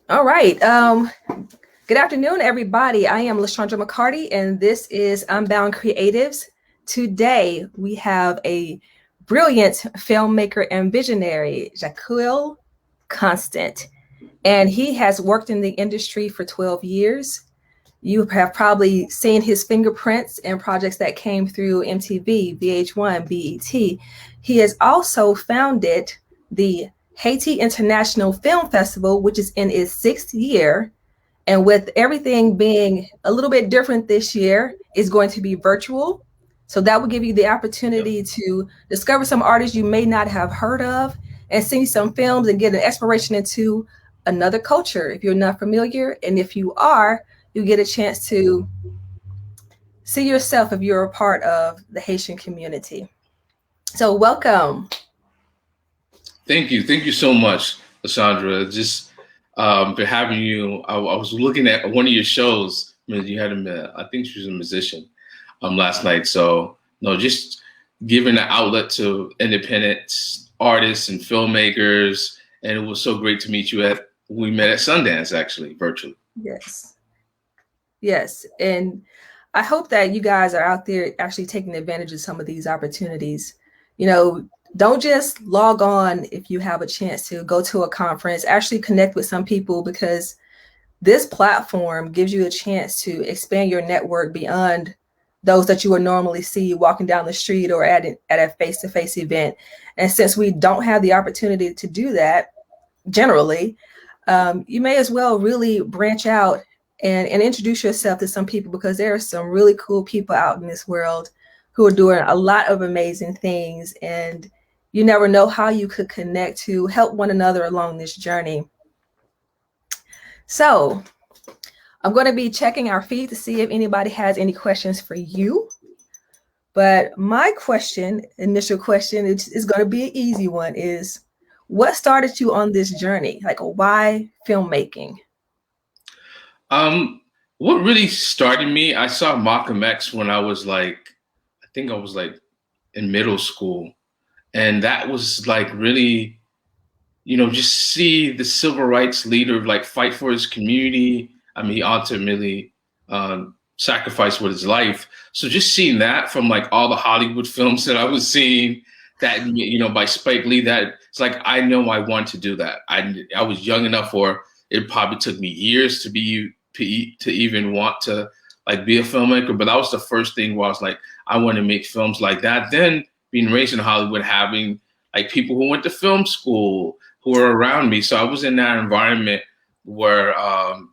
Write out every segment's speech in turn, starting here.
All right. Good afternoon, everybody. I am LaShondra McCarty, and this is UNbound Creatives. Today, we have a brilliant filmmaker and visionary, Jacquil Constant, and he has worked in the industry for 12 years. You have probably seen his fingerprints in projects that came through MTV, VH1, BET. He has also founded the Haiti International Film Festival, which is in its sixth year. And with everything being a little bit different this year, it's going to be virtual. So that will give you the Yep. opportunity to discover some artists you may not have heard of and see some films and get an exploration into another culture if you're not familiar. And if you are, you get a chance to see yourself if you're a part of the Haitian community. So welcome. Thank you. Thank you so much, Lashondra. Just for having you. I was looking at one of your shows. I mean, you had I think she was a musician last night. So, no, just giving an outlet to independent artists and filmmakers. And it was so great to meet you we met at Sundance, actually, virtually. Yes. Yes. And I hope that you guys are out there actually taking advantage of some of these opportunities. You know, don't just log on if you have a chance to go to a conference, actually connect with some people because this platform gives you a chance to expand your network beyond those that you would normally see walking down the street or at a face-to-face event. And since we don't have the opportunity to do that generally, you may as well really branch out and introduce yourself to some people because there are some really cool people out in this world who are doing a lot of amazing things. And you never know how you could connect to help one another along this journey. So I'm going to be checking our feed to see if anybody has any questions for you. But my initial question, is going to be an easy one, is what started you on this journey? Like, why filmmaking? Um, what really started me, I saw Malcolm X when I think I was like in middle school. And that was like really, just see the civil rights leader like fight for his community. I mean, he ultimately sacrificed with his life. So just seeing that from like all the Hollywood films that I was seeing, that by Spike Lee, that it's like I know I want to do that. I was young enough, or it probably took me years to even want to like be a filmmaker. But that was the first thing where I was like, I want to make films like that. Then being raised in Hollywood, having like people who went to film school who were around me. So I was in that environment where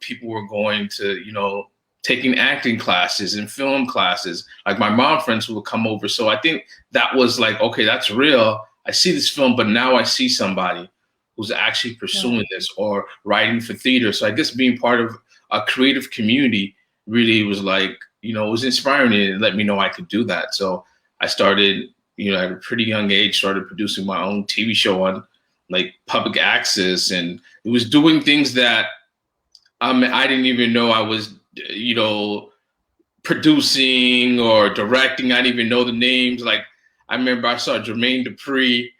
people were going to, taking acting classes and film classes. Like my mom friends who would come over. So I think that was like, okay, that's real. I see this film, but now I see somebody who's actually Yeah. pursuing this or writing for theater. So I guess being part of a creative community really was like, it was inspiring me and let me know I could do that. So I started, at a pretty young age, started producing my own TV show on like public access, and it was doing things that I didn't even know I was, producing or directing. I didn't even know the names. Like I remember I saw Jermaine Dupri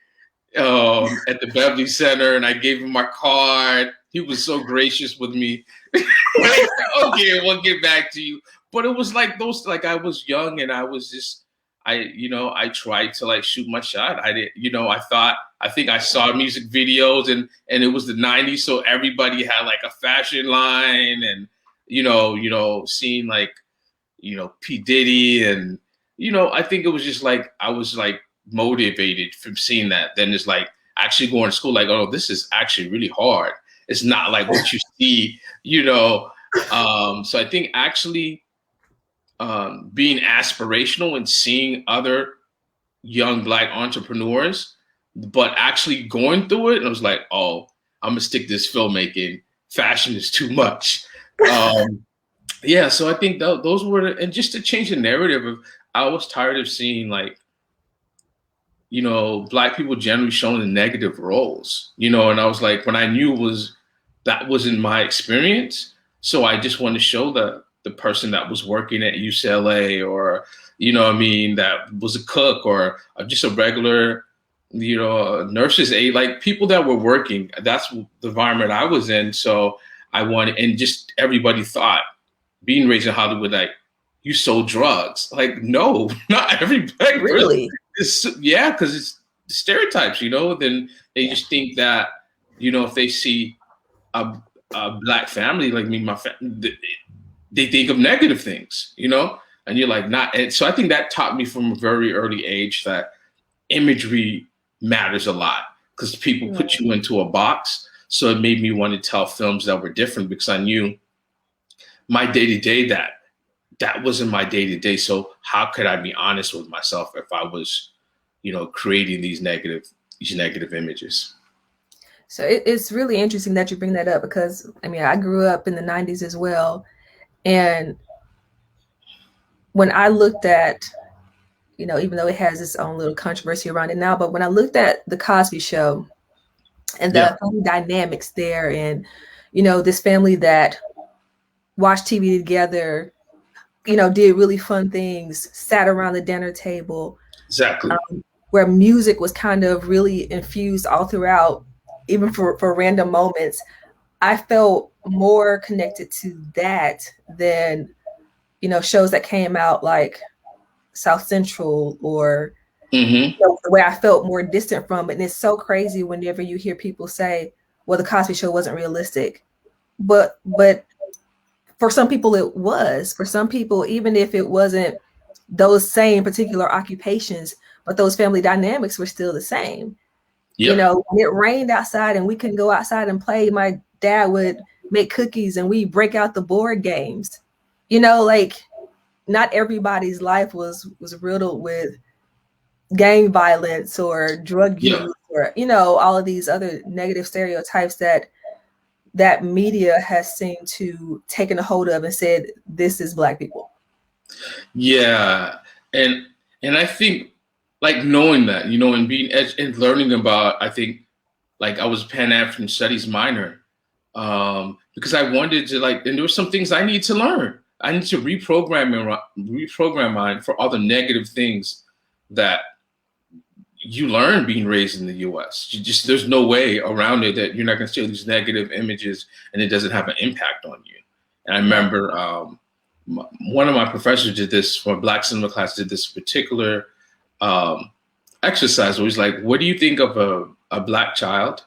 at the Beverly Center, and I gave him my card. He was so gracious with me. Like, okay, we'll get back to you. But it was like those, like I was young and I was just, I tried to like shoot my shot. I did, I think I saw music videos and it was the 90s. So everybody had like a fashion line and, seeing like, P. Diddy and, I think it was just like, I was like motivated from seeing that. Then it's like actually going to school, like, oh, this is actually really hard. It's not like what you see, So I think actually being aspirational and seeing other young Black entrepreneurs, but actually going through it, and I was like, oh, I'm gonna stick this filmmaking. Fashion is too much. Um, yeah, so I think those were, and just to change the narrative of, I was tired of seeing like, Black people generally shown in negative roles, and I was like, when I knew that wasn't my experience, so I just wanted to show the person that was working at UCLA or, what I mean, that was a cook or just a regular, nurse's aide, like people that were working. That's the environment I was in. So I wanted, and just everybody thought, being raised in Hollywood, like, you sold drugs. Like, no, not every black person. Really? Yeah, because it's stereotypes, then they just think that, if they see a black family like me, my family, they think of negative things, and you're like, not. And so I think that taught me from a very early age that imagery matters a lot, because people put you into a box. So it made me want to tell films that were different, because I knew my day-to-day that wasn't my day-to-day. So how could I be honest with myself if I was, creating these negative images? So it's really interesting that you bring that up, because I grew up in the 90s as well. And when I looked at, even though it has its own little controversy around it now, but when I looked at the Cosby Show and the dynamics there, and, this family that watched TV together, did really fun things, sat around the dinner table. Exactly. Where music was kind of really infused all throughout, even for random moments. I felt more connected to that than, shows that came out like South Central, or the way I felt more distant from it. And it's so crazy whenever you hear people say, well, the Cosby Show wasn't realistic. But for some people it was. For some people, even if it wasn't those same particular occupations, but those family dynamics were still the same. Yep. When it rained outside and we couldn't go outside and play, my dad would make cookies and we break out the board games. Like, not everybody's life was riddled with gang violence or drug use, or, all of these other negative stereotypes that media has seemed to taken a hold of and said, this is Black people. Yeah. And I think, like, knowing that, and being and learning about, I think, like, I was Pan-African Studies minor, because I wanted to, like, and there were some things I need to learn. I need to reprogram mind for all the negative things that you learn being raised in the U.S. There's no way around it that you're not going to see these negative images and it doesn't have an impact on you. And I remember one of my professors did this for a Black cinema class, did this particular exercise where he's like, what do you think of a Black child,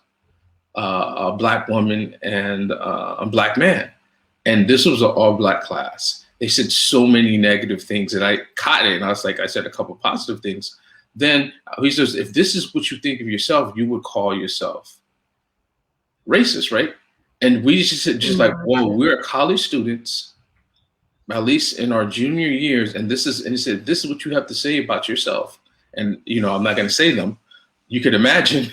a Black woman, and a Black man? And this was an all-Black class. They said so many negative things, and I caught it. And I was like, I said a couple positive things. Then he says, if this is what you think of yourself, you would call yourself racist, right? And we just like, whoa, we're college students, at least in our junior years, and he said, this is what you have to say about yourself. And, I'm not going to say them. You could imagine.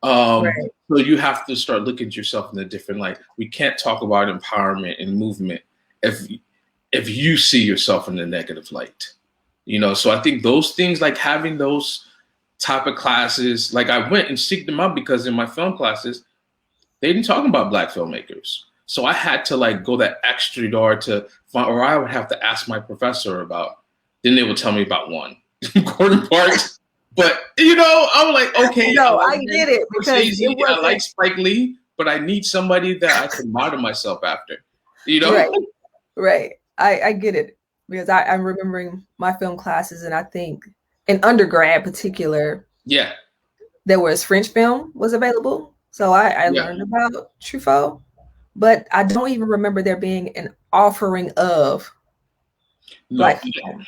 Right. So you have to start looking at yourself in a different light. We can't talk about empowerment and movement if you see yourself in a negative light. So I think those things, like having those type of classes, like I went and seeked them out, because in my film classes, they didn't talk about Black filmmakers. So I had to, like, go that extra yard to find, or I would have to ask my professor about, then they would tell me about one, Gordon Parks. But, I was like, okay. No, I get it, because I like Spike Lee, but I need somebody that I can model myself after, Right. I get it, because I'm remembering my film classes, and I think in undergrad particular, there was French film was available. So I learned about Truffaut, but I don't even remember there being an offering of Black film.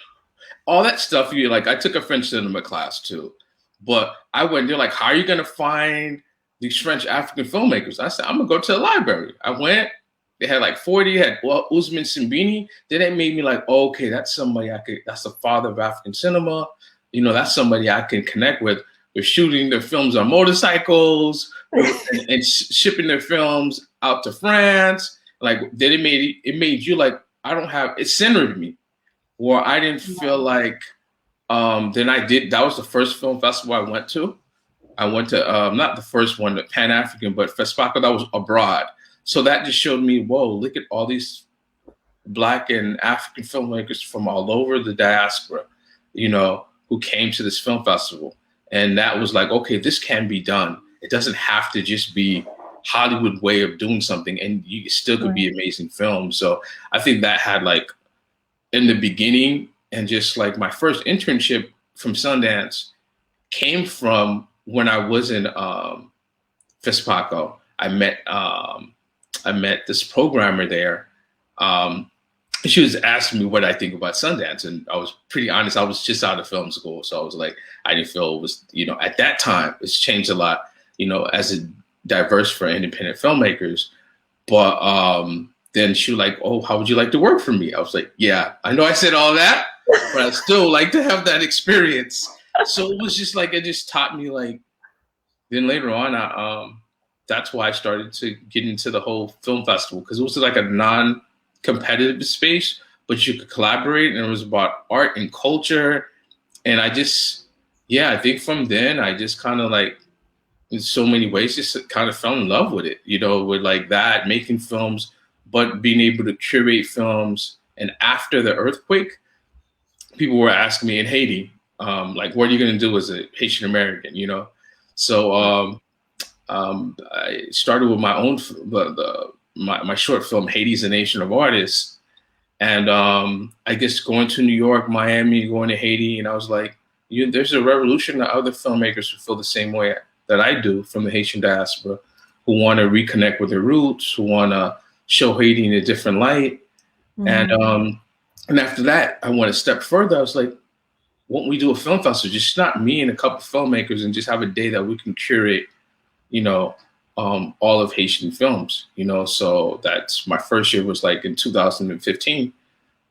All that stuff, I took a French cinema class too, but I went there like, how are you going to find these French African filmmakers? I said, I'm going to go to the library. I went, they had like 40, had Ousmane Simbini. Then it made me like, oh, okay, that's somebody that's the father of African cinema. That's somebody I can connect with. They're shooting their films on motorcycles and shipping their films out to France. Like, then it made you like, it centered me. Or I didn't feel like, that was the first film festival I went to. I went to, not the first one, the Pan-African, but FESPACO, that was abroad. So that just showed me, whoa, look at all these Black and African filmmakers from all over the diaspora, who came to this film festival. And that was like, okay, this can be done. It doesn't have to just be Hollywood way of doing something, and you still could be amazing films. So I think that had like in the beginning, and just like my first internship from Sundance came from when I was in Fespaco. I met this programmer there. She was asking me what I think about Sundance, and I was pretty honest. I was just out of film school, so I was like, I didn't feel it was, at that time, it's changed a lot, as a diverse for independent filmmakers. But then she was like, oh, how would you like to work for me? I was like, yeah, I know I said all that, but I still like to have that experience. So it was just like, it just taught me like, then later on, that's why I started to get into the whole film festival, because it was like a non-competitive space, but you could collaborate, and it was about art and culture. And I think from then I just kind of like, in so many ways, just kind of fell in love with it, with like that, making films, but being able to curate films. And after the earthquake, people were asking me in Haiti, like, what are you going to do as a Haitian American, So I started with my own, my short film, Haiti's a Nation of Artists. And I guess going to New York, Miami, going to Haiti, and I was like, there's a revolution of other filmmakers who feel the same way that I do from the Haitian diaspora, who want to reconnect with their roots, who want to show Haiti in a different light. Mm-hmm. And after that, I went a step further. I was like, won't we do a film festival? Just not me and a couple of filmmakers, and just have a day that we can curate, all of Haitian films, So that's my first year was like in 2015.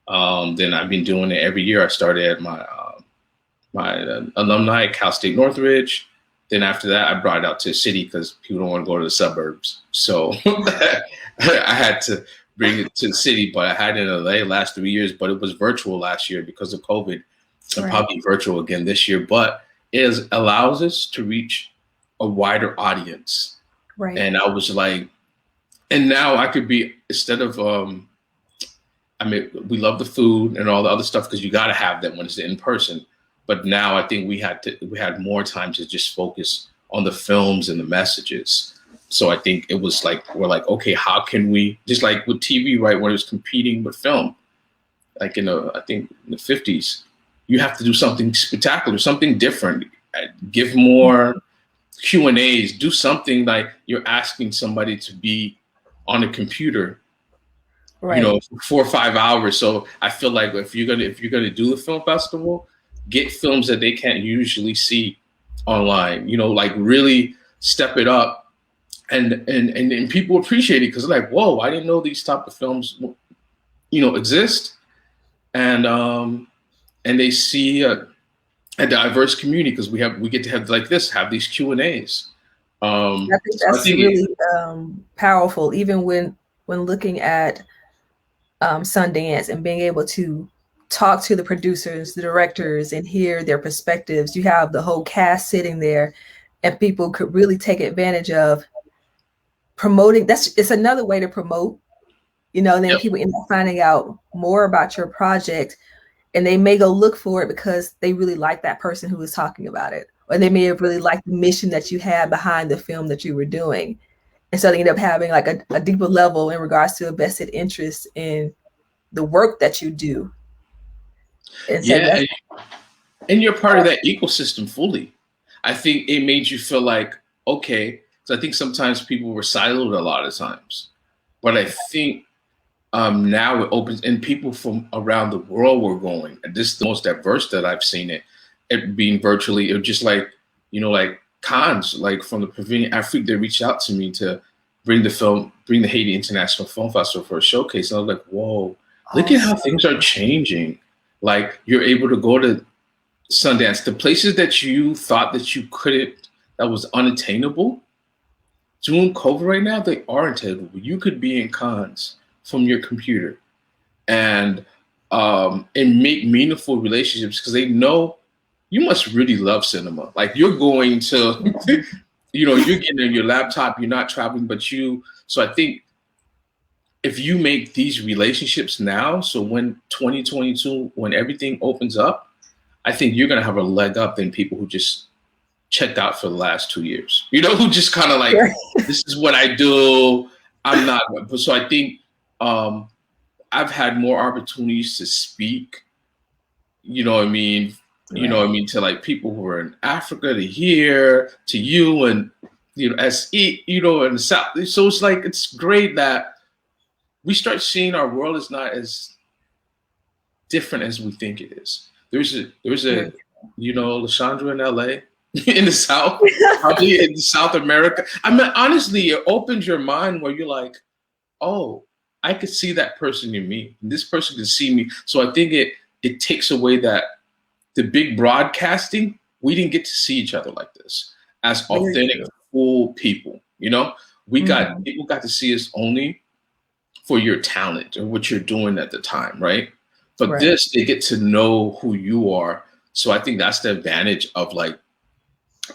Then I've been doing it every year. I started at my alumni at Cal State Northridge. Then after that, I brought it out to the city because people don't want to go to the suburbs. So I had to bring it to the city, but I had it in LA last 3 years, but it was virtual last year because of COVID. And probably virtual again this year, but it allows us to reach a wider audience. Right. And I was like, and now I could be, instead of, we love the food and all the other stuff because you got to have that when it's in person. But now I think we had more time to just focus on the films and the messages. So I think it was like, we're like, okay, how can we, just like with TV, right, when it was competing with film, like I think in the 50s, you have to do something spectacular, something different, give more Q&As, do something like you're asking somebody to be on a computer, right, 4 or 5 hours. So I feel like if you're gonna do the film festival, get films that they can't usually see online, like really step it up, and people appreciate it because they're like, whoa, I didn't know these type of films, exist, and they see a diverse community because we get to have these Q&As. I think that's really powerful, even when looking at Sundance and being able to talk to the producers, the directors, and hear their perspectives. You have the whole cast sitting there, and people could really take advantage of promoting. It's another way to promote, then people end up finding out more about your project. And they may go look for it because they really like that person who was talking about it. Or they may have really liked the mission that you had behind the film that you were doing. And so they end up having like a deeper level in regards to a vested interest in the work that you do. And so and you're part of that ecosystem fully. I think it made you feel like, okay, because I think sometimes people were siloed a lot of times. But I think now it opens, and people from around the world were going. And this is the most diverse that I've seen it being virtually. It was just like, like cons, like from the Pavilion Afrique, they reached out to me to bring the Haiti International Film Festival for a showcase. And I was like, whoa, look at how things are changing. Like you're able to go to Sundance, the places that you thought that you couldn't, that was unattainable. During COVID right now, they are attainable. You could be in cons from your computer and make meaningful relationships because they know you must really love cinema. Like you're going to, you're getting in your laptop, you're not traveling, so I think if you make these relationships now, so when 2022, when everything opens up, I think you're going to have a leg up than people who just checked out for the last 2 years, who just kind of like this is what I do. I'm not. So I think I've had more opportunities to speak. You know what I mean? You know what I mean, to like people who are in Africa, to here, to you, and SE, in the South. So it's like it's great that we start seeing our world is not as different as we think it is. There's a Lashondra in LA, in the South, probably in South America. I mean, honestly, it opens your mind where you're like, oh, I could see that person in me. And this person can see me. So I think it takes away that the big broadcasting, we didn't get to see each other like this as authentic, full people. We got people got to see us only for your talent or what you're doing at the time, right? But this, they get to know who you are. So I think that's the advantage of like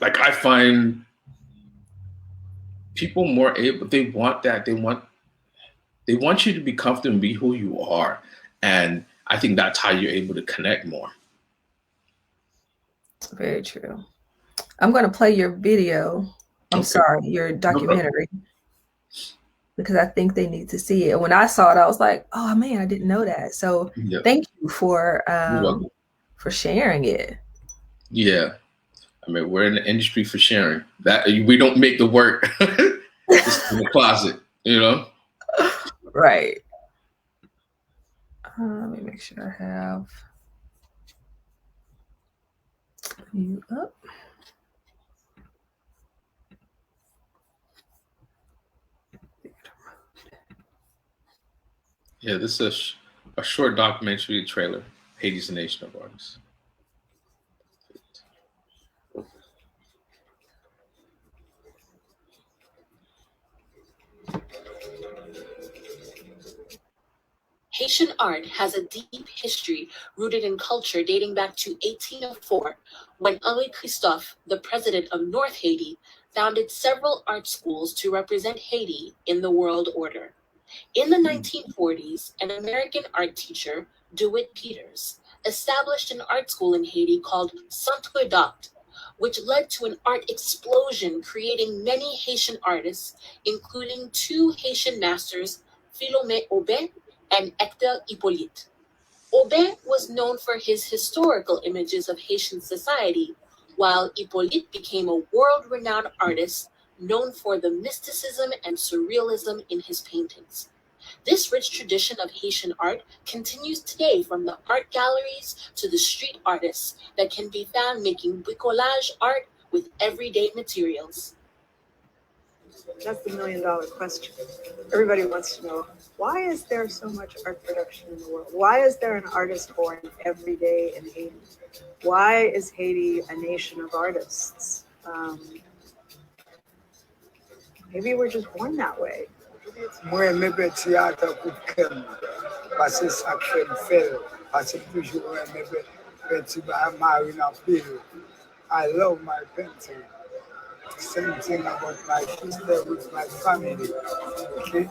I find people more able, they want that. They want you to be comfortable and be who you are. And I think that's how you're able to connect more. Very true. I'm going to play your video. I'm sorry, your documentary. Because I think they need to see it. And when I saw it, I was like, oh man, I didn't know that. So thank you for sharing it. Yeah. I mean, we're in the industry for sharing. That we don't make the work just in the closet, Right. Let me make sure I have you up. Yeah, this is a short documentary trailer, Haiti's a Nation of Artists. Haitian art has a deep history rooted in culture dating back to 1804, when Henri Christophe, the president of North Haiti, founded several art schools to represent Haiti in the world order. In the 1940s, an American art teacher, DeWitt Peters, established an art school in Haiti called Centre d'Art, which led to an art explosion, creating many Haitian artists, including two Haitian masters, Philomé Aubin and Hector Hippolyte. Aubin was known for his historical images of Haitian society, while Hippolyte became a world-renowned artist known for the mysticism and surrealism in his paintings. This rich tradition of Haitian art continues today, from the art galleries to the street artists that can be found making bricolage art with everyday materials. That's the million-dollar question. Everybody wants to know, why is there so much art production in the world? Why is there an artist born every day in Haiti? Why is Haiti a nation of artists? Maybe we're just born that way. Moi, j'aime théâtre pour qu'elle, parce que ça fait me faire, parce que toujours j'aime petit marine en pile. I love my painting. Same thing about my sister with my family, okay?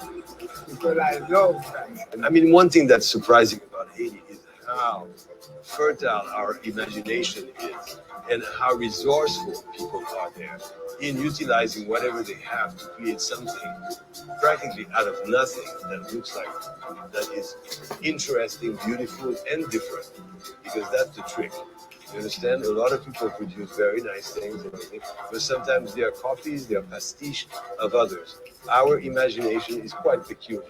Because I love that. I mean, one thing that's surprising about Haiti is how fertile our imagination is and how resourceful people are there in utilizing whatever they have to create something practically out of nothing that looks like, that is interesting, beautiful, and different, because that's the trick. You understand? A lot of people produce very nice things and everything, but sometimes they are copies, they are pastiche of others. Our imagination is quite peculiar.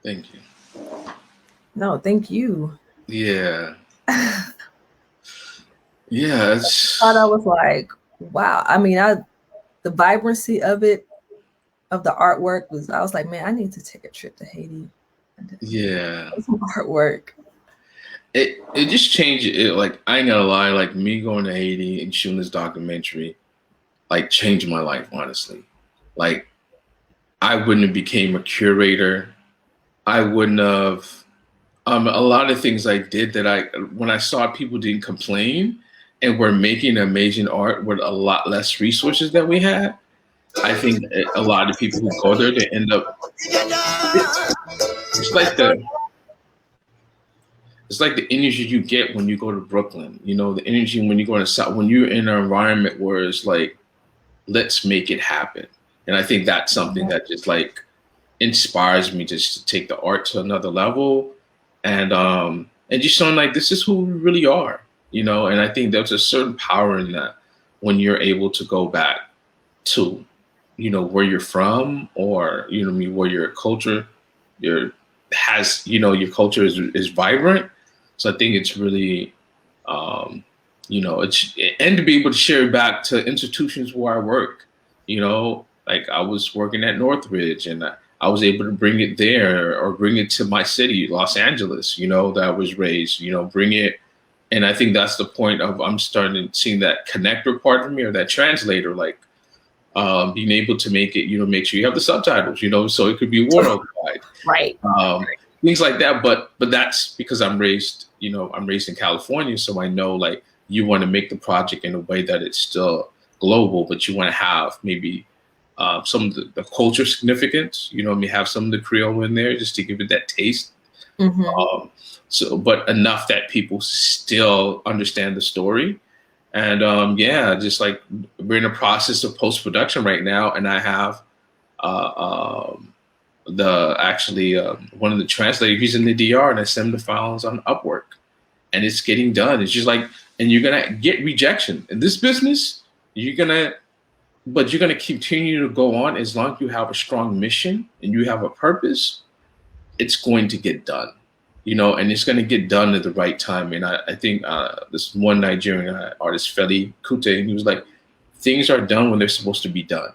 Thank you. No, thank you. Yeah. Yeah. I thought I was like, wow. I mean, the vibrancy of it, of the artwork was, I was like, man, I need to take a trip to Haiti. Yeah. Some artwork. It just changed it. Like, I ain't gonna lie, like me going to Haiti and shooting this documentary, like changed my life, honestly. Like, I wouldn't have became a curator. I wouldn't have, a lot of things I did that when I saw people didn't complain and were making amazing art with a lot less resources that we had, I think a lot of people who go there, they end up, it's it's like the energy you get when you go to Brooklyn, you know, the energy when you go to South, when you're in an environment where it's like, let's make it happen. And I think that's something that just like inspires me just to take the art to another level, and just showing like this is who we really are, you know. And I think there's a certain power in that when you're able to go back to, you know, where you're from, or you know what I mean, where your culture your culture is vibrant. So I think it's really you know, it's, and to be able to share it back to institutions where I work, you know, like I was working at Northridge, and I was able to bring it there, or bring it to my city, Los Angeles, you know, that I was raised, you know, bring it. And I think that's the point of, I'm starting to see that connector part of me, or that translator, like being able to make it, you know, make sure you have the subtitles, you know, so it could be worldwide. Right. Things like that. But that's because I'm raised in California. So I know, like, you want to make the project in a way that it's still global, but you want to have maybe some of the culture significance, you know, have some of the Creole in there just to give it that taste. So, but enough that people still understand the story. And just like we're in a process of post-production right now, and I have one of the translators, he's in the DR, and I send him the files on Upwork, and it's getting done. It's just like, and you're gonna get rejection in this business. But you're gonna continue to go on as long as you have a strong mission and you have a purpose. It's going to get done, you know, and it's going to get done at the right time. And I think this one Nigerian artist, Feli Kute, and he was like, things are done when they're supposed to be done.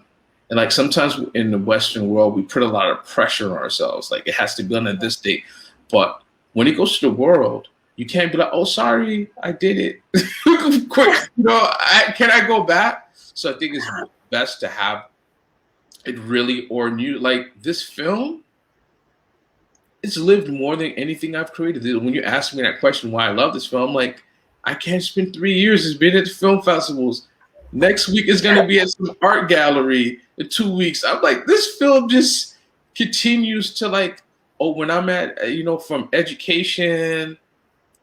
And like sometimes in the Western world, we put a lot of pressure on ourselves. Like it has to be done at this date. But when it goes to the world, you can't be like, oh, sorry, I did it. Quick, you know, can I go back? So I think it's best to have it really, or new, like this film, it's lived more than anything I've created. When you ask me that question, why I love this film, like, I can't spend 3 years. It's been at the film festivals. Next week is going to be at some art gallery. In 2 weeks, I'm like, this film just continues to like, oh, when I'm at, you know, from education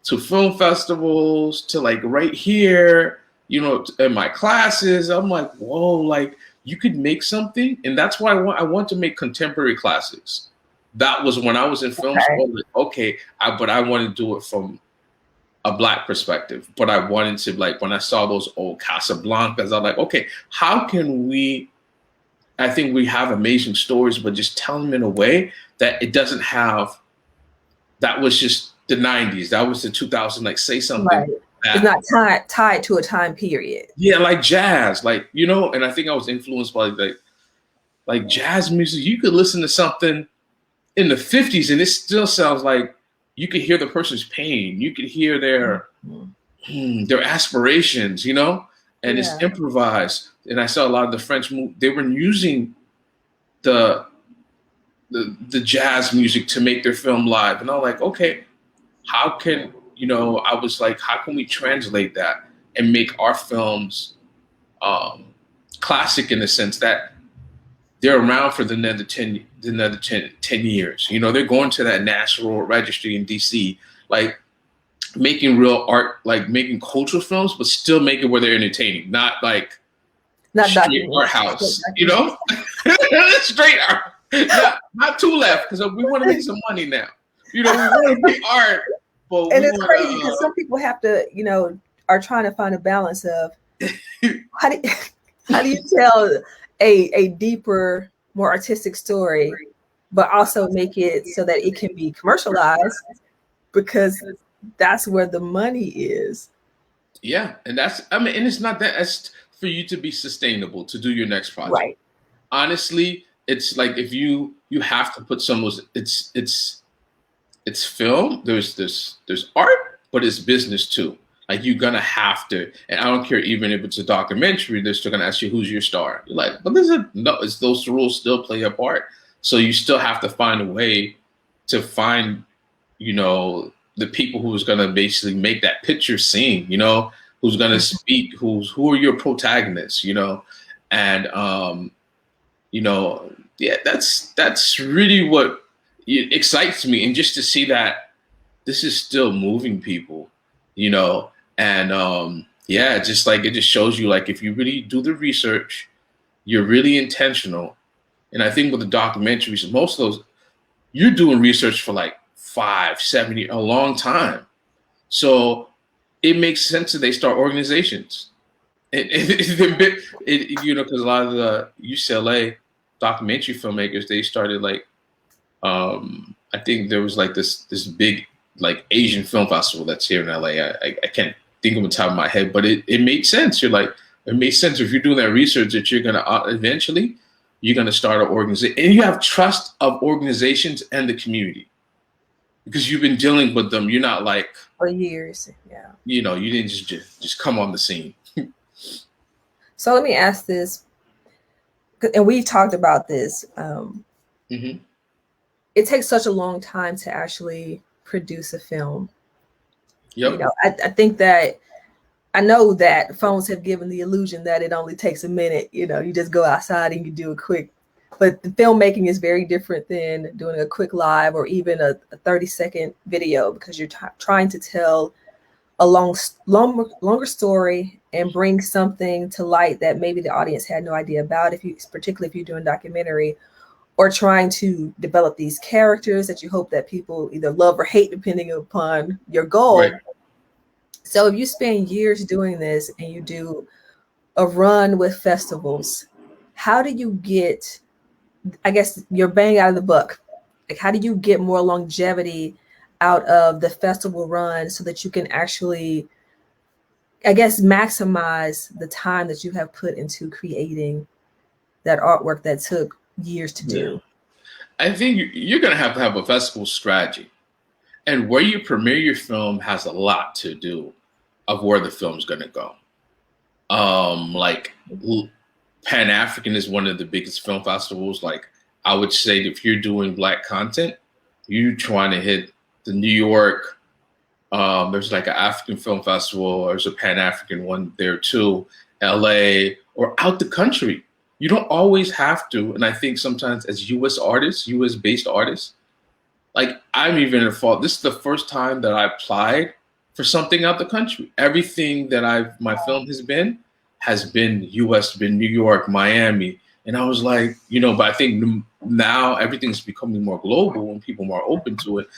to film festivals to like right here, you know, in my classes, I'm like, whoa, like you could make something. And that's why I want to make contemporary classics. That was when I was in film school. Like, okay, but I want to do it from a Black perspective. But I wanted to, like, when I saw those old Casablancas, I was like, okay, how can we? I think we have amazing stories, but just tell them in a way that it doesn't have. That was just the '90s. That was the 2000s. Like, say something. Right. It's not tied to a time period. Yeah, like jazz, like, you know. And I think I was influenced by like jazz music. You could listen to something in the 50s, and it still sounds like you could hear the person's pain. You could hear their aspirations, you know, and it's improvised. And I saw a lot of the French they were using the jazz music to make their film live. And I'm like, okay, how can, you know, I was like, how can we translate that and make our films classic in the sense that they're around for the another 10 years. You know, they're going to that National Registry in DC, like making real art, like making cultural films, but still make it where they're entertaining, not like straight art house, you know? Straight art, not too left, because we want to make some money now. You know, we want to make art, but and it's crazy because some people have to, you know, are trying to find a balance of how do you tell a deeper, more artistic story, but also make it so that it can be commercialized, because that's where the money is. Yeah, and that's, I mean, and it's not that, it's for you to be sustainable, to do your next project. Right. Honestly, it's like if you have to put some, it's film, there's art, but it's business too. Like you're gonna have to, and I don't care even if it's a documentary, they're still gonna ask you who's your star. You're like, but it's those rules still play a part. So you still have to find a way to find, you know, the people who's gonna basically make that picture sing, you know, who's gonna speak, who are your protagonists, you know, and you know, yeah, that's really what excites me, and just to see that this is still moving people, you know, and yeah, just like it just shows you like if you really do the research, you're really intentional. And I think with the documentaries, most of those you're doing research for like 5, 7 years, a long time. So it makes sense that they start organizations. You know, because a lot of the UCLA documentary filmmakers, they started like, I think there was like this big like Asian film festival that's here in LA. I can't think of the top of my head, but it made sense. You're like, it makes sense if you're doing that research that you're gonna eventually you're gonna start an organization, and you have trust of organizations and the community because you've been dealing with them. You're not like for years. Yeah. You know, you didn't just come on the scene. So let me ask this, and we've talked about this. Mm-hmm. It takes such a long time to actually produce a film. Yep. You know, I think that I know that phones have given the illusion that it only takes a minute. You know, you just go outside and you do a quick. But the filmmaking is very different than doing a quick live or even a 30-second video, because you're trying to tell a longer story and bring something to light that maybe the audience had no idea about, particularly if you're doing documentary, or trying to develop these characters that you hope that people either love or hate depending upon your goal. Right. So if you spend years doing this and you do a run with festivals, how do you get, I guess, your bang out of the buck? Like, how do you get more longevity out of the festival run so that you can actually, I guess, maximize the time that you have put into creating that artwork that took years to do? I think you're going to have a festival strategy, and where you premiere your film has a lot to do of where the film's going to go. Like Pan African is one of the biggest film festivals. Like I would say, if you're doing Black content, you're trying to hit the New York. There's like an African film festival. There's a Pan African one there too. LA or out the country. You don't always have to. And I think sometimes as US artists, US based artists, like I'm even at fault. This is the first time that I applied for something out the country. Everything that my film has been US, been New York, Miami. And I was like, you know, but I think now everything's becoming more global and people more open to it,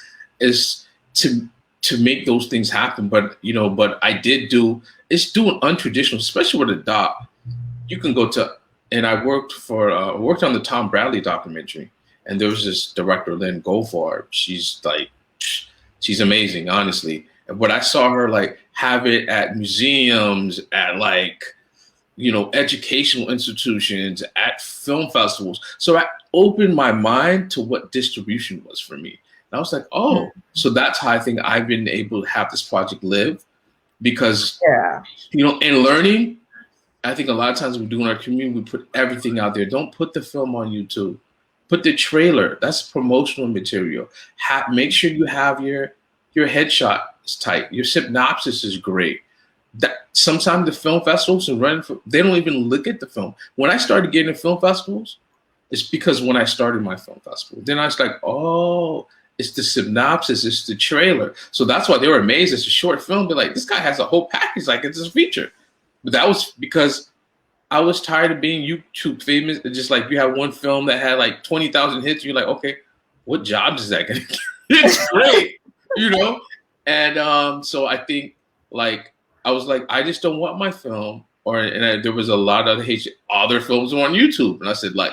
is to make those things happen. But, you know, but I did doing untraditional, especially with a doc. You can go to, and I worked on the Tom Bradley documentary, and there was this director, Lynn Goldfarb. She's amazing, honestly. But I saw her like have it at museums, at like, you know, educational institutions, at film festivals. So I opened my mind to what distribution was for me. And I was like, oh, so that's how I think I've been able to have this project live. Because, you know, in learning, I think a lot of times we do in our community, we put everything out there. Don't put the film on YouTube. Put the trailer. That's promotional material. Make sure you have your headshot is tight. Your synopsis is great. That sometimes the film festivals they don't even look at the film. When I started getting to film festivals, it's because when I started my film festival, then I was like, oh, it's the synopsis, it's the trailer. So that's why they were amazed. It's a short film. They're like, this guy has a whole package, like it's a feature. But that was because I was tired of being YouTube famous. It's just like you have one film that had like 20,000 hits. You're like, okay, what jobs is that gonna get? It's great, you know? And so I think like, I was like, I just don't want my film, there was a lot of other films on YouTube. And I said, like,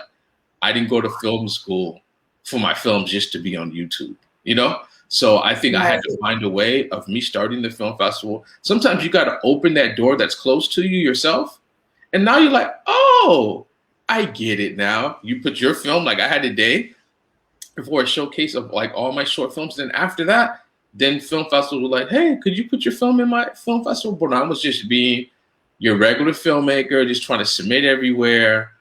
I didn't go to film school for my films just to be on YouTube, you know? So I think I had to find a way of me starting the film festival. Sometimes you got to open that door that's close to you yourself. And now you're like, oh, I get it now. You put your film, like I had a day before a showcase of like all my short films. Then after that, then film festivals were like, hey, could you put your film in my film festival? But I was just being your regular filmmaker, just trying to submit everywhere.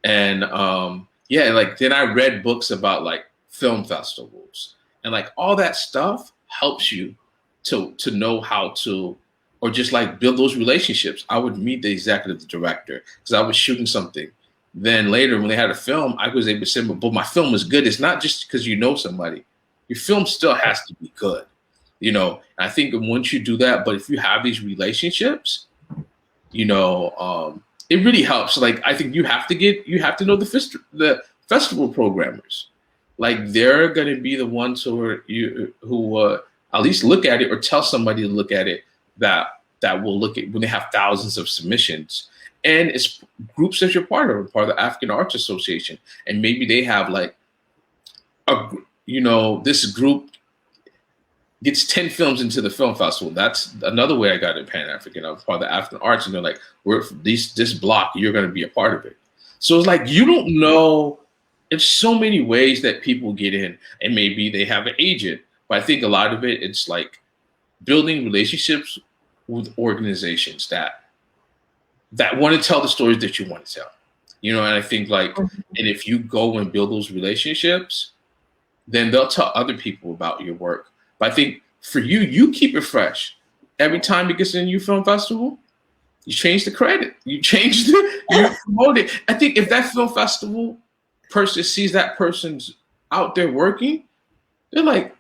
And like then I read books about like film festivals. And like all that stuff helps you to know how to, or just like build those relationships. I would meet the executive director because I was shooting something. Then later when they had a film, I was able to say, but my film was good. It's not just because you know somebody. Your film still has to be good. you know. I think once you do that, but if you have these relationships, you know, it really helps. Like, I think you have to know the festival programmers. Like, they're going to be the ones who at least look at it or tell somebody to look at it that will look at when they have thousands of submissions. And it's groups that you're part of the African Arts Association, and maybe they have like this group gets 10 films into the film festival. That's another way I got in Pan African. I was part of the African Arts, and they're like, this block, you're going to be a part of it. So it's like, you don't know. There's so many ways that people get in, and maybe they have an agent. But I think a lot of it's like building relationships with organizations that want to tell the stories that you want to tell. You know, and I think like, and if you go and build those relationships, then they'll tell other people about your work. But I think for you keep it fresh. Every time it gets in your film festival, you change the credit. You promote it. I think if that film festival person sees that person's out there working, they're like,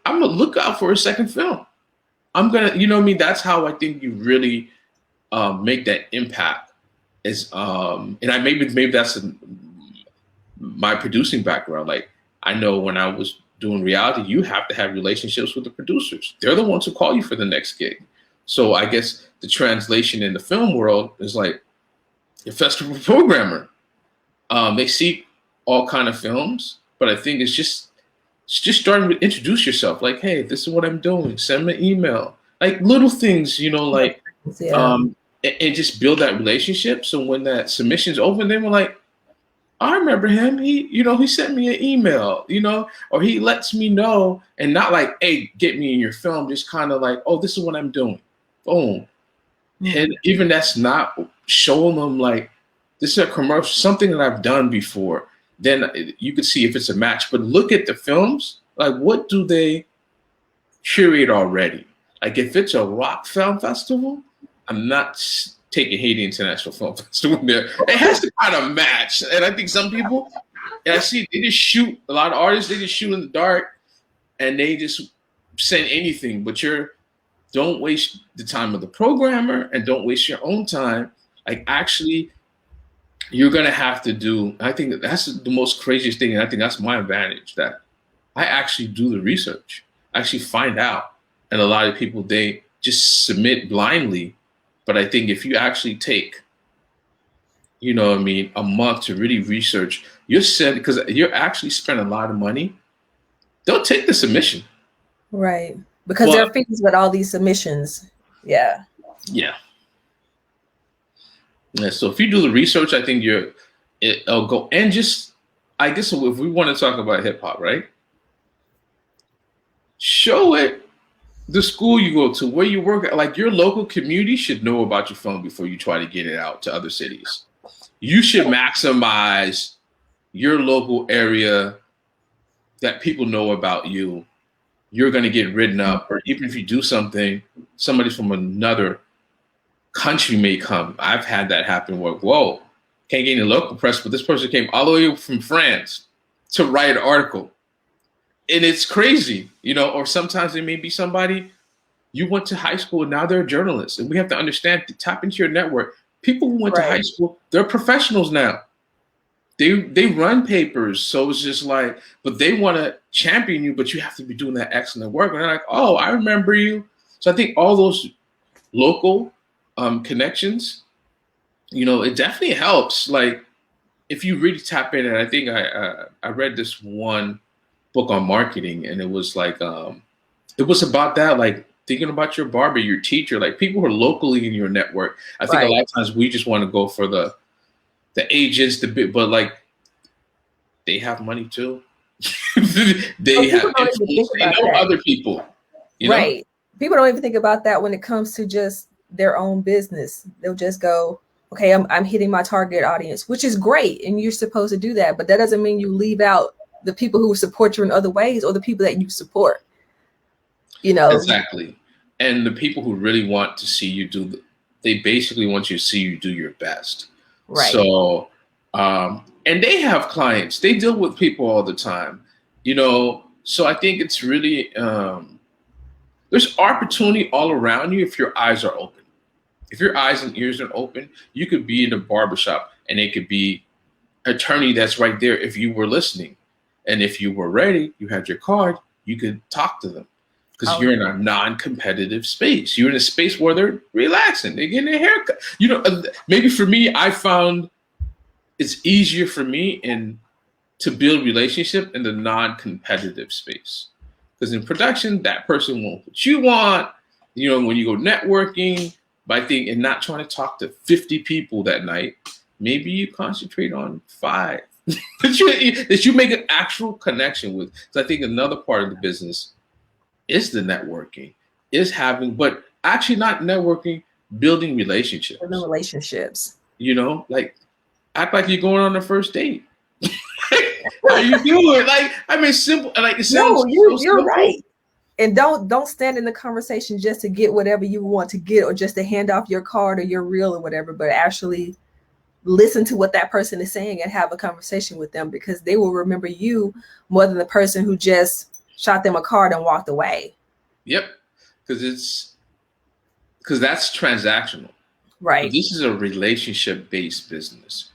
I'm gonna look out for a second film. I'm gonna, you know what I mean? That's how I think you really make that impact. And maybe that's my producing background. Like, I know when I was doing reality, you have to have relationships with the producers. They're the ones who call you for the next gig. So I guess the translation in the film world is like a festival programmer. They see all kind of films, but I think it's just starting to introduce yourself. Like, hey, this is what I'm doing. Send me an email. Like little things, you know, like, and just build that relationship. So when that submission's over, they were like, I remember him. He sent me an email, or he lets me know, and not like, hey, get me in your film. Just kind of like, oh, this is what I'm doing. Boom. Mm-hmm. And even that's not showing them like, this is a commercial, something that I've done before. Then you could see if it's a match. But look at the films. Like, what do they curate already? Like, if it's a rock film festival, I'm not taking Haiti International Film Festival there. It has to kind of match. And I think some people, and I see they just shoot, a lot of artists, they just shoot in the dark and they just send anything. But don't waste the time of the programmer and don't waste your own time. Like, actually, you're going to have to do, I think that's the most craziest thing. And I think that's my advantage, that I actually do the research, I actually find out. And a lot of people, they just submit blindly. But I think if you actually take, a month to really research, because you're actually spending a lot of money, don't take the submission. Right. Because there are fees with all these submissions. Yeah. Yeah. Yeah. So if you do the research, I think it'll go. And just, I guess if we want to talk about hip hop, right? Show it. The school you go to, where you work, like your local community should know about your film before you try to get it out to other cities. You should maximize your local area, that people know about you. You're going to get written up, or even if you do something, somebody from another country may come. I've had that happen where, whoa, can't get any local press, but this person came all the way from France to write an article. And it's crazy, or sometimes it may be somebody you went to high school and now they're journalists. And we have to understand, to tap into your network. People who went to high school, they're professionals now. They run papers. So it's just like, but they want to champion you, but you have to be doing that excellent work. And they're like, oh, I remember you. So I think all those local connections, it definitely helps. Like, if you really tap in, and I think I read this one book on marketing, and it was like it was about that, like thinking about your barber, your teacher, like people who are locally in your network. I think a lot of times we just want to go for the agents, but like they have money too. They have influence, they know other people. Right. People don't even think about that when it comes to just their own business. They'll just go, okay, I'm hitting my target audience, which is great, and you're supposed to do that, but that doesn't mean you leave out the people who support you in other ways, or the people that you support, Exactly. And the people who really want to see you they basically want you to see you do your best. Right. So, and they have clients, they deal with people all the time, so I think it's really, There's opportunity all around you if your eyes are open. If your eyes and ears are open, you could be in a barbershop and it could be an attorney that's right there if you were listening. And if you were ready, you had your card, you could talk to them because you're in a non-competitive space. You're in a space where they're relaxing, they're getting a haircut. Maybe for me, I found it's easier for me to build relationship in the non-competitive space. Because in production, that person won't what you want. When you go networking, but I think in not trying to talk to 50 people that night, maybe you concentrate on 5 that you make an actual connection with. So I think another part of the business is the networking, but actually not networking, building relationships. Building relationships. Like act like you're going on a first date. How you doing? Simple. Like it sounds. No, you're right. And don't stand in the conversation just to get whatever you want to get, or just to hand off your card or your reel or whatever, but actually listen to what that person is saying and have a conversation with them, because they will remember you more than the person who just shot them a card and walked away. Yep. Because that's transactional. Right. But this is a relationship-based business.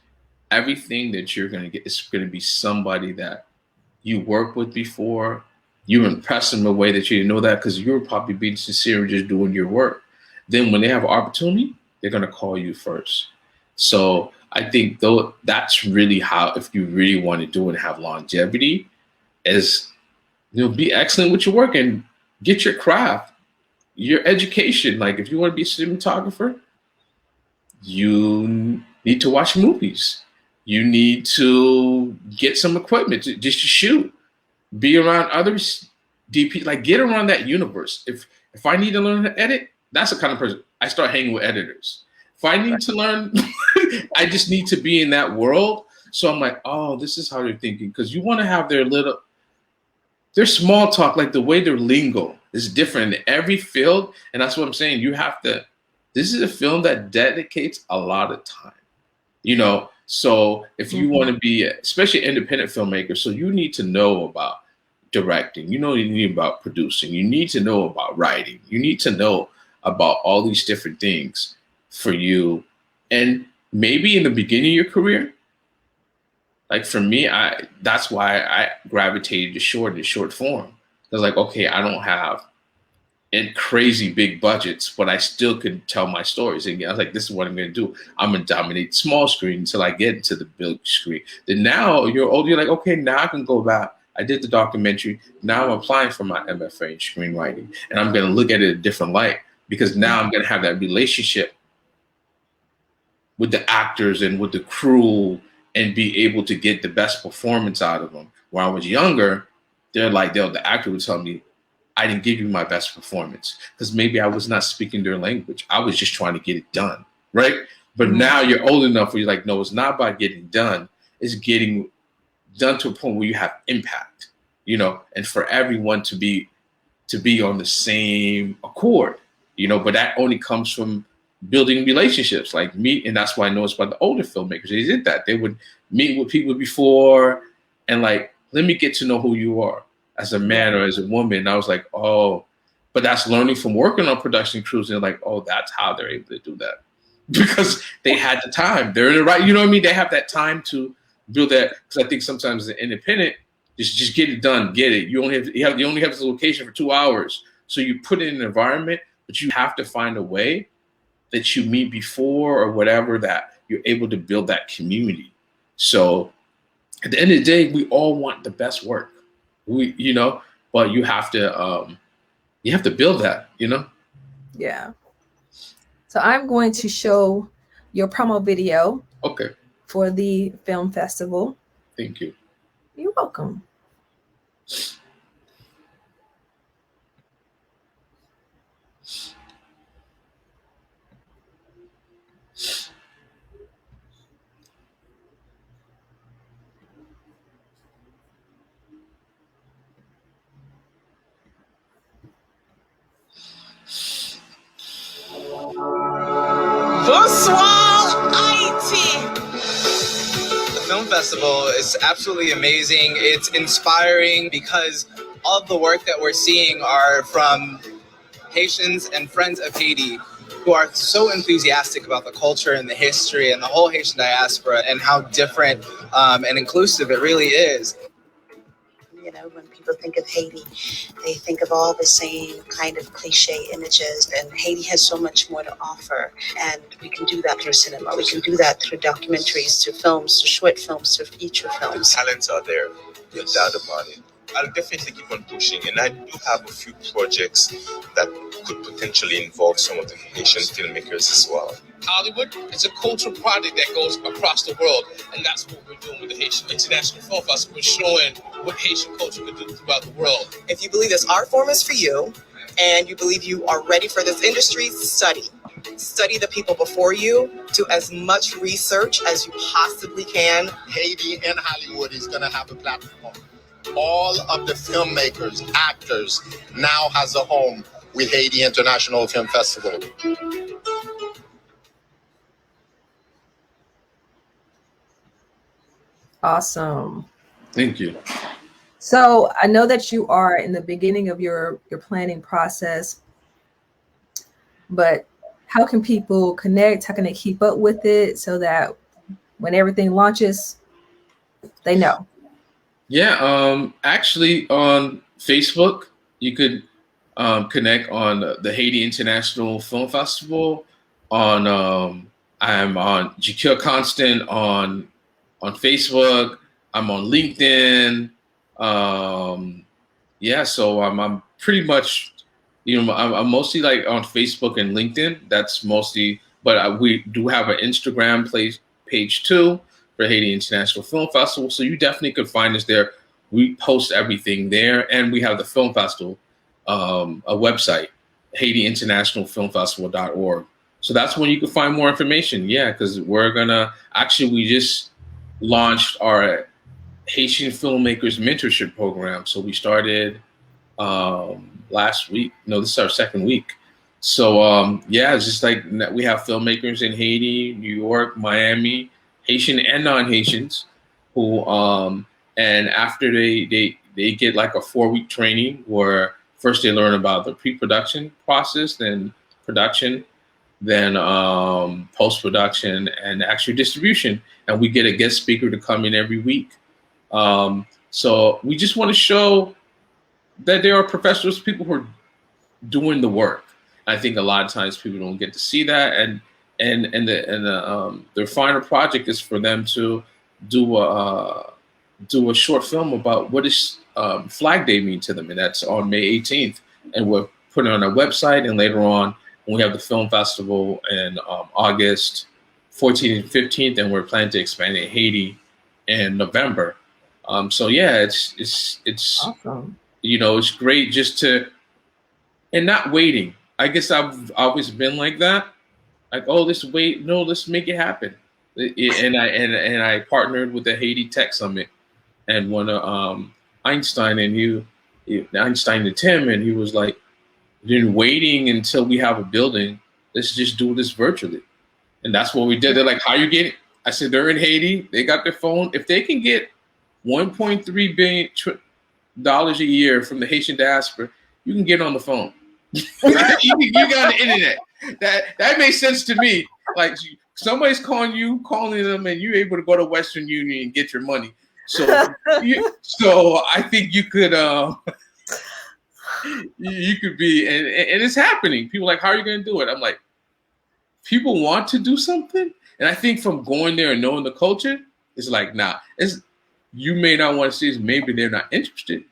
Everything that you're going to get is going to be somebody that you worked with before. You impress them in a way that you didn't know that because you were probably being sincere and just doing your work. Then when they have an opportunity, they're going to call you first. So I think that's really how, if you really want to do it and have longevity, is be excellent with your work and get your craft, your education. Like if you want to be a cinematographer, you need to watch movies. You need to get some equipment just to shoot. Be around others, DP, like get around that universe. If I need to learn to edit, that's the kind of person I start hanging with editors. If I need to learn, I just need to be in that world. So I'm like, oh, this is how they're thinking. Because you want to have their small talk, like the way their lingo is different in every field. And that's what I'm saying. This is a film that dedicates a lot of time, So if you want to be, especially an independent filmmaker, so you need to know about directing, you need about producing, you need to know about writing, you need to know about all these different things for you. And maybe in the beginning of your career, like for me, that's why I gravitated to short form. I was like, okay, I don't have crazy big budgets, but I still could tell my stories. And I was like, this is what I'm going to do. I'm going to dominate small screen until I get into the big screen. Then now you're older, you're like, okay, now I can go back. I did the documentary. Now I'm applying for my MFA in screenwriting. And I'm going to look at it in a different light, because now I'm going to have that relationship with the actors and with the crew and be able to get the best performance out of them. When I was younger, the actor would tell me, I didn't give you my best performance because maybe I was not speaking their language. I was just trying to get it done, right? But now you're old enough where you're like, no, it's not about getting done. It's getting done to a point where you have impact, and for everyone to be on the same accord, but that only comes from building relationships like me. And that's why I know it's about the older filmmakers. They did that. They would meet with people before and like, let me get to know who you are as a man or as a woman. And I was like, oh, but that's learning from working on production crews. And they're like, oh, that's how they're able to do that. Because they had the time. They're in the right, They have that time to build that. Because I think sometimes as an independent, just get it done, get it. You only have this location for 2 hours. So you put it in an environment, but you have to find a way that you meet before or whatever, that you're able to build that community. So at the end of the day, we all want the best work. But you have to build that, Yeah. So I'm going to show your promo video. Okay. For the film festival. Thank you. You're welcome. Bonsoir, Haiti! The film festival is absolutely amazing. It's inspiring because all of the work that we're seeing are from Haitians and friends of Haiti who are so enthusiastic about the culture and the history and the whole Haitian diaspora and how different and inclusive it really is. You know, when people think of Haiti, they think of all the same kind of cliche images, and Haiti has so much more to offer. And we can do that through cinema. We can do that through documentaries, through films, through short films, through feature films. The talents are there, no doubt about it. I'll definitely keep on pushing, and I do have a few projects that could potentially involve some of the Haitian filmmakers as well. Hollywood is a cultural project that goes across the world, and that's what we're doing with the Haitian International Film Festival. We're showing what Haitian culture can do throughout the world. If you believe this art form is for you, and you believe you are ready for this industry, study. Study the people before you. Do as much research as you possibly can. Haiti and Hollywood is going to have a platform. All of the filmmakers, actors, now has a home with Haiti International Film Festival. Awesome. Thank you. So I know that you are in the beginning of your planning process, but how can people connect? How can they keep up with it so that when everything launches, they know? Yeah, actually on Facebook, you could connect on the Haiti International Film Festival. I'm on Jacquil Constant on Facebook. I'm on LinkedIn. Yeah, so I'm pretty much, I'm mostly like on Facebook and LinkedIn. That's mostly, but we do have an Instagram page too for Haiti International Film Festival. So you definitely could find us there. We post everything there, and we have the film festival, a website, HaitiInternationalFilmFestival.org. So that's when you can find more information. Yeah, because we just launched our Haitian Filmmakers Mentorship Program. So we started last week. No, this is our second week. So yeah, it's just like we have filmmakers in Haiti, New York, Miami, Haitian and non-Haitians who and after they get like a 4-week training where first they learn about the pre-production process, then production, then post-production and actual distribution. And we get a guest speaker to come in every week. So we just want to show that there are professionals, people who are doing the work. I think a lot of times people don't get to see that, and their final project is for them to do a short film about what does Flag Day mean to them, and that's on May 18th, and we're putting it on our website, and later on when we have the film festival in August 14th and 15th, and we're planning to expand in Haiti in November. So yeah, it's awesome. It's great just to, and not waiting. I guess I've always been like that. Like, oh, let's wait. No, let's make it happen. And I partnered with the Haiti Tech Summit and one of Einstein and Einstein and Tim, and he was like, then waiting until we have a building, let's just do this virtually. And that's what we did. They're like, how you getting? I said, they're in Haiti. They got their phone. If they can get $1.3 billion a year from the Haitian diaspora, you can get on the phone. you got the internet. That makes sense to me. Like somebody's calling them, and you're able to go to Western Union and get your money. So, so I think you could, you could be, and it's happening. People are like, how are you going to do it? I'm like, people want to do something, and I think from going there and knowing the culture, it's like, nah, you may not want to see this. Maybe they're not interested,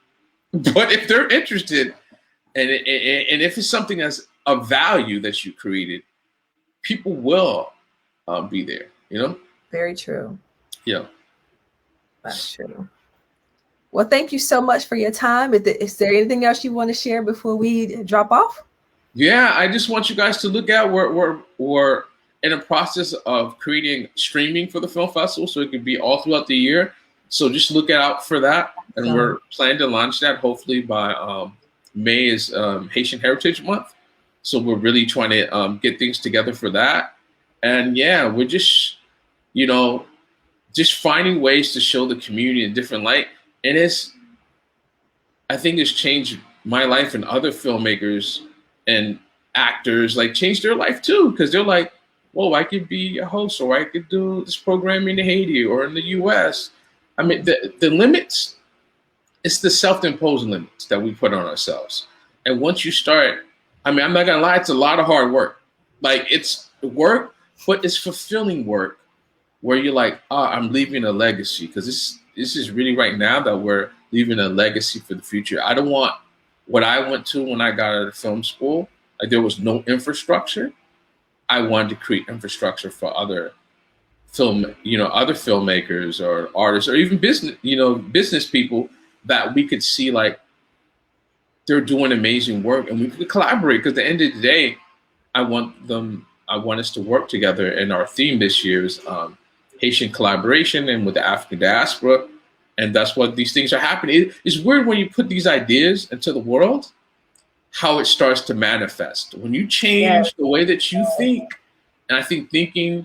but if they're interested, and if it's something that's of value that you created, people will be there. Very true. Yeah, that's true. Well, thank you so much for your time. Is there anything else you want to share before we drop off? Yeah, I just want you guys to look at we're in a process of creating streaming for the film festival, so it could be all throughout the year. So just look out for that, and we're planning to launch that hopefully by May is Haitian Heritage Month. So we're really trying to get things together for that. And yeah, we're just, just finding ways to show the community in a different light. And I think it's changed my life and other filmmakers and actors like change their life too, because they're like, whoa, I could be a host, or I could do this programming in Haiti or in the US. I mean, the limits, it's the self-imposed limits that we put on ourselves. And once you start, I mean, I'm not gonna lie, it's a lot of hard work. Like, it's work, but it's fulfilling work where you're like, oh, I'm leaving a legacy, because this is really right now that we're leaving a legacy for the future. I don't want what I went to when I got out of film school. Like, there was no infrastructure. I wanted to create infrastructure for other other filmmakers or artists or even business people that we could see like they're doing amazing work and we could collaborate. Because at the end of the day, I want us to work together. And our theme this year is Haitian collaboration and with the African diaspora. And that's what these things are happening. It's weird when you put these ideas into the world, how it starts to manifest. When you change the way that you think, and I think thinking,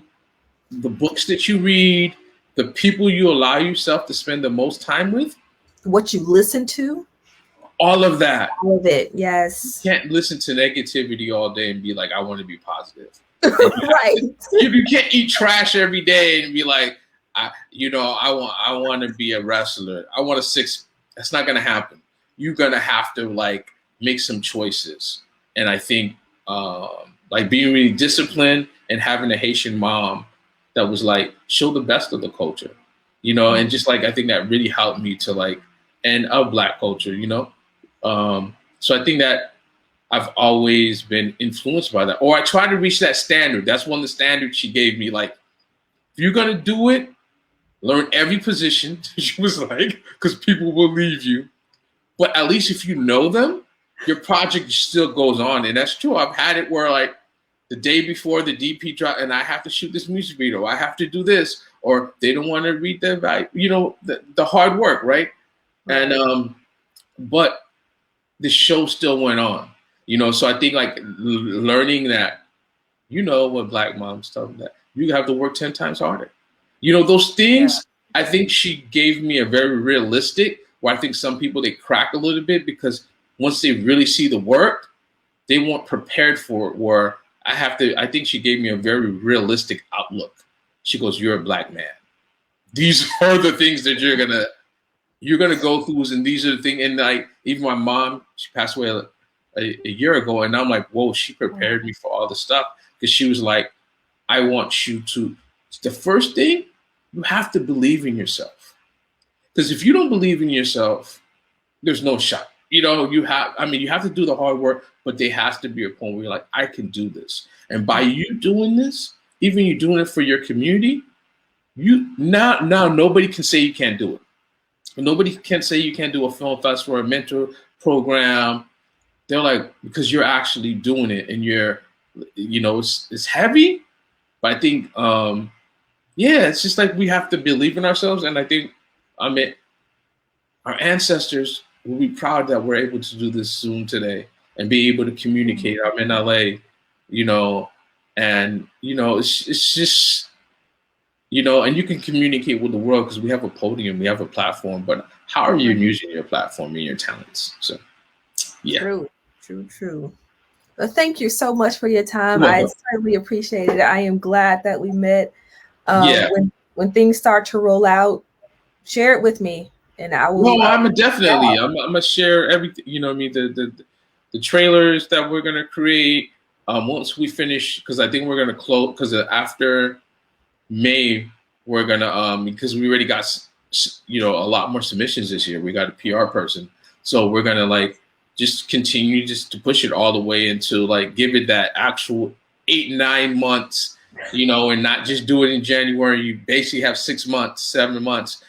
the books that you read, the people you allow yourself to spend the most time with, what you listen to, all of that. All of it, yes. You can't listen to negativity all day and be like, I want to be positive. Right. You can't eat trash every day and be like, I want to be a wrestler. I want a six. That's not going to happen. You're going to have to like make some choices. And I think like being really disciplined and having a Haitian mom that was like, show the best of the culture, and just like, I think that really helped me to like, and of Black culture, so I think that I've always been influenced by that, or I try to reach that standard. That's one of the standards she gave me. Like, if you're going to do it, learn every position. She was like, because people will leave you, but at least if you know them, your project still goes on. And that's true. I've had it where like the day before the DP drop and I have to shoot this music video, I have to do this, or they don't want to read the hard work. Right. And, but the show still went on, so I think like learning that, when Black moms tell them that you have to work 10 times harder, those things. Yeah. I think she gave me a very realistic, where I think some people, they crack a little bit because once they really see the work, they weren't prepared for it. Where I think she gave me a very realistic outlook. She goes, you're a Black man. These are the things that you're gonna go through, and these are the things. And like, even my mom, she passed away a year ago, and I'm like, whoa, she prepared me for all the stuff, because she was like, I want you to. The first thing, you have to believe in yourself, because if you don't believe in yourself, there's no shot. You have to do the hard work, but there has to be a point where you're like, I can do this. And by you doing this, even you doing it for your community, now nobody can say you can't do it. Nobody can say you can't do a film festival or a mentor program. They're like, because you're actually doing it, and you're, it's heavy, but I think, it's just like we have to believe in ourselves. And I think, our ancestors will be proud that we're able to do this Zoom today and be able to communicate. I'm in LA, and, it's just, and you can communicate with the world because we have a podium, we have a platform, but how are you using your platform and your talents? So, yeah. True. Well, thank you so much for your time. I certainly appreciate it. I am glad that we met. When things start to roll out, share it with me, and I will. No, I'm gonna share everything. The trailers that we're gonna create once we finish, because I think we're gonna close, because after May we're gonna because we already got a lot more submissions this year. We got a PR person, so we're gonna like just continue just to push it all the way into like give it that actual 8-9 months, and not just do it in January. You basically have 6 months, 7 months,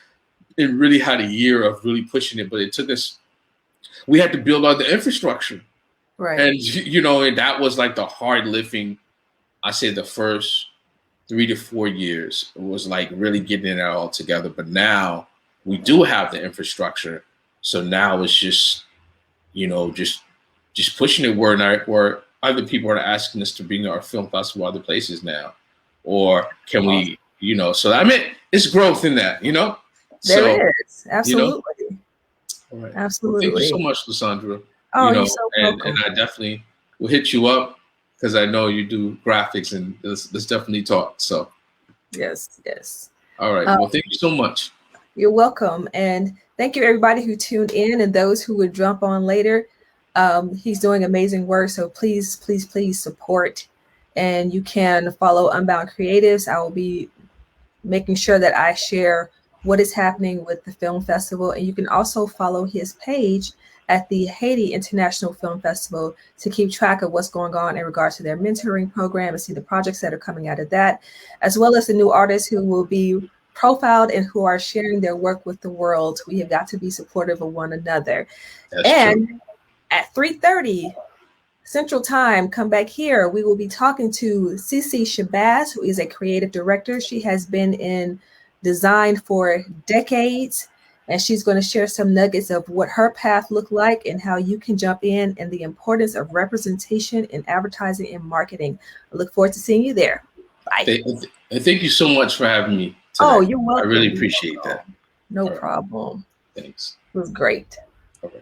and really had a year of really pushing it. But it took us, we had to build out the infrastructure. Right. And, and that was like the hard lifting. I say the first 3 to 4 years was like really getting it all together. But now we do have the infrastructure. So now it's just, just pushing it where other people are asking us to bring our film festival other places now. Or can we, so it's growth in that, There is. Absolutely. All right. Absolutely. Well, thank you so much, Lysandra. Oh, you're so welcome. And I definitely we'll hit you up because I know you do graphics, and let's definitely talk. So Yes, yes. all right. Well, thank you so much. You're welcome. And thank you everybody who tuned in and those who would jump on later. He's doing amazing work. So please, please, please support. And you can follow UNbound Creatives. I will be making sure that I share what is happening with the film festival. And you can also follow his page at the Haiti International Film Festival to keep track of what's going on in regards to their mentoring program and see the projects that are coming out of that, as well as the new artists who will be profiled and who are sharing their work with the world. We have got to be supportive of one another. That's and true. At 3:30 Central Time, come back here. We will be talking to Cece Shabazz, who is a creative director. She has been in design for decades, and she's going to share some nuggets of what her path looked like and how you can jump in and the importance of representation in advertising and marketing. I look forward to seeing you there. Bye. Thank you so much for having me today. Oh, you're welcome. I really appreciate that. No problem. Thanks. It was great. Okay.